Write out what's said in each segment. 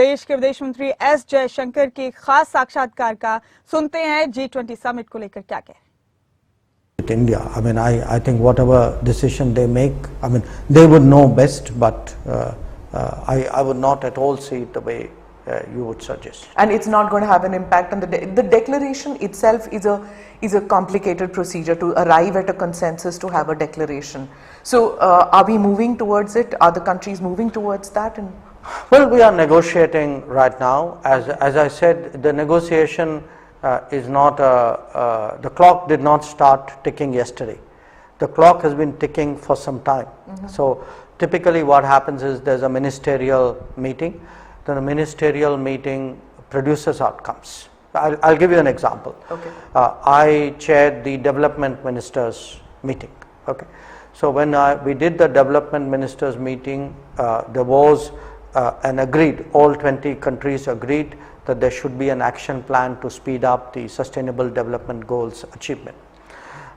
देश के विदेश मंत्री एस जयशंकर की खास साक्षात्कार का सुनते हैं G20 समिट को लेकर क्या कह रहे हैं। India, I mean, I think whatever decision they make, I mean, they would know best, but I would not at all see it the way you would suggest. And it's not going to have an impact on the declaration itself is a complicated procedure to arrive at a consensus to have a declaration. So are we moving towards it? Are the countries moving towards that? And well, we are negotiating right now. As I said, the negotiation is not the clock did not start ticking yesterday. The clock has been ticking for some time. So typically what happens is there's a ministerial meeting. Then the ministerial meeting produces outcomes. I'll give you an example. Okay. I chaired the development ministers meeting. Okay. So when we did the development ministers meeting, there was an agreed, all 20 countries agreed that there should be an action plan to speed up the sustainable development goals achievement.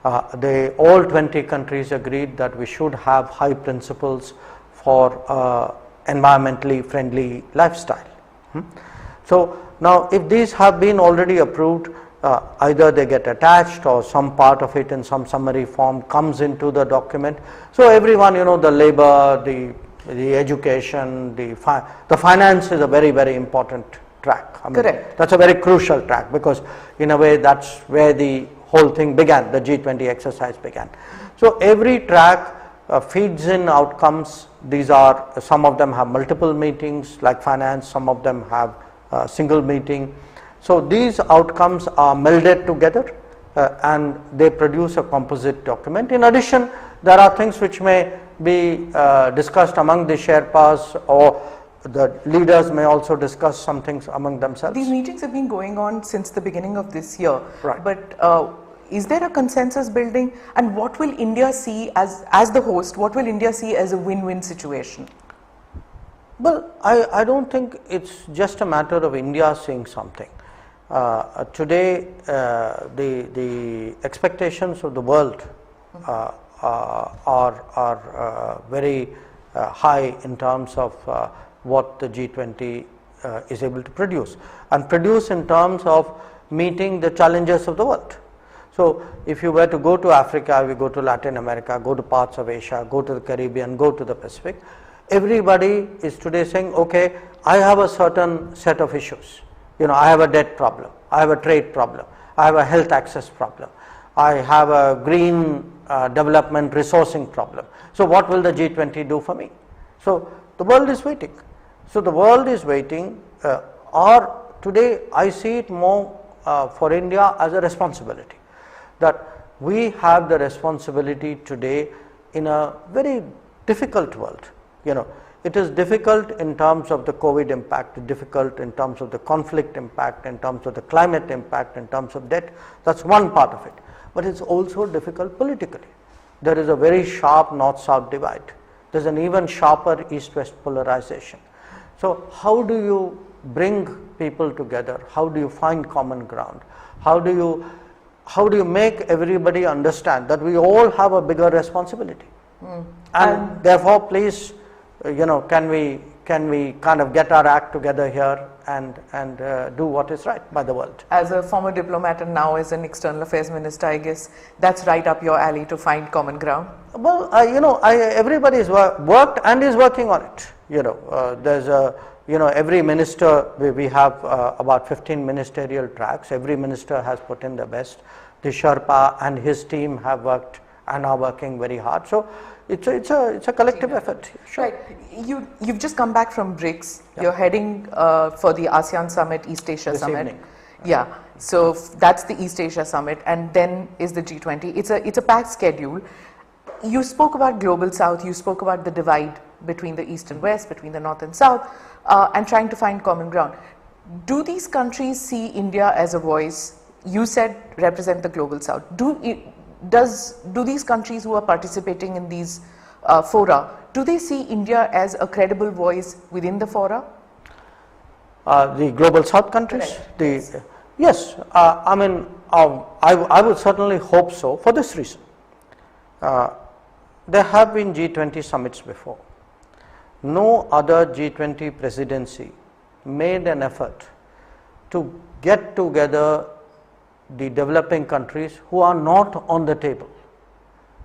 All 20 countries agreed that we should have high principles for environmentally friendly lifestyle. So now if these have been already approved, either they get attached or some part of it in some summary form comes into the document. So everyone, you know, the labor, the education, the finance is a very, very important track. I mean, correct. That's a very crucial track because in a way that's where the whole thing began, the G20 exercise began. So every track feeds in outcomes. These are, some of them have multiple meetings like finance, some of them have a single meeting. So these outcomes are melded together and they produce a composite document. In addition, there are things which may be discussed among the Sherpas, or the leaders may also discuss some things among themselves. These meetings have been going on since the beginning of this year. Right. But is there a consensus building, and what will India see as the host, what will India see as a win-win situation? Well, I don't think it's just a matter of India seeing something. Today, the expectations of the world are very high in terms of what the G20 is able to produce, and produce in terms of meeting the challenges of the world. So if you were to go to Africa, we go to Latin America, go to parts of Asia, go to the Caribbean, go to the Pacific, everybody is today saying, okay, I have a certain set of issues. You know, I have a debt problem, I have a trade problem, I have a health access problem, I have a green development resourcing problem. So what will the G20 do for me? So the world is waiting. So the world is waiting, or today I see it more for India as a responsibility, that we have the responsibility today in a very difficult world. You know, it is difficult in terms of the COVID impact, difficult in terms of the conflict impact, in terms of the climate impact, in terms of debt. That's one part of it. But it's also difficult politically. There is a very sharp north-south divide. There's an even sharper east-west polarization. So how do you bring people together? How do you find common ground? How do you make everybody understand that we all have a bigger responsibility? And therefore, please, you know, can we kind of get our act together here and do what is right by the world? As a former diplomat and now as an external affairs minister, I guess that's right up your alley to find common ground. Well, you know, everybody is worked and is working on it. You know, there's a, you know, every minister, we have about 15 ministerial tracks. Every minister has put in their best. The Sherpa and his team have worked and are working very hard. So it's a collective effort. Sure. Right. You've just come back from BRICS. Yeah. You're heading for the ASEAN Summit, East Asia this Summit. Evening. Yeah. So that's the East Asia Summit, and then is the G20. It's a packed schedule. You spoke about Global South. You spoke about the divide between the East and West, between the North and South, and trying to find common ground. Do these countries see India as a voice? You said represent the Global South. Do these countries who are participating in these fora, do they see India as a credible voice within the fora? The Global South countries? Yes. I mean, I would certainly hope so for this reason. There have been G20 summits before. No other G20 presidency made an effort to get together the developing countries who are not on the table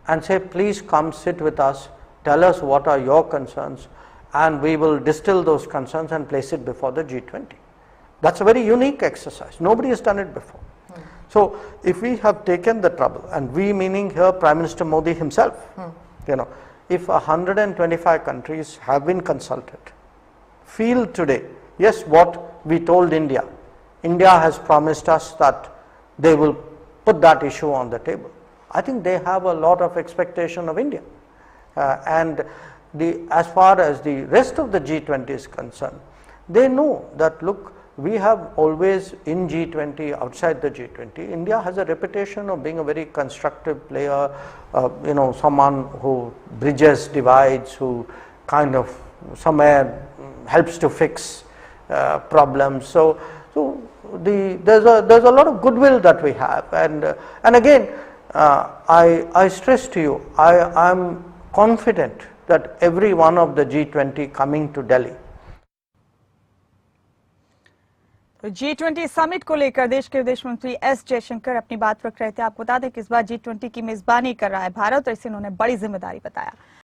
and say, please come sit with us, tell us what are your concerns, and we will distill those concerns and place it before the G20. That's a very unique exercise. Nobody has done it before. So if we have taken the trouble, and we meaning here Prime Minister Modi himself, if 125 countries have been consulted, feel today, yes, what we told India, India has promised us that they will put that issue on the table. I think they have a lot of expectation of India. And as far as the rest of the G20 is concerned, they know that, look, we have always in G20, outside the G20, India has a reputation of being a very constructive player, someone who bridges divides, who kind of somewhere helps to fix problems. So there's a lot of goodwill that we have, and again, I stress to you, I am confident that every one of the G20 coming to Delhi. G20 summit को लेकर देश के विदेश मंत्री S Jaishankar अपनी बात रख रहे थे। आपको बता दें कि इस बार G20 की मेजबानी कर रहा है भारत और इसे उन्होंने बड़ी जिम्मेदारी बताया।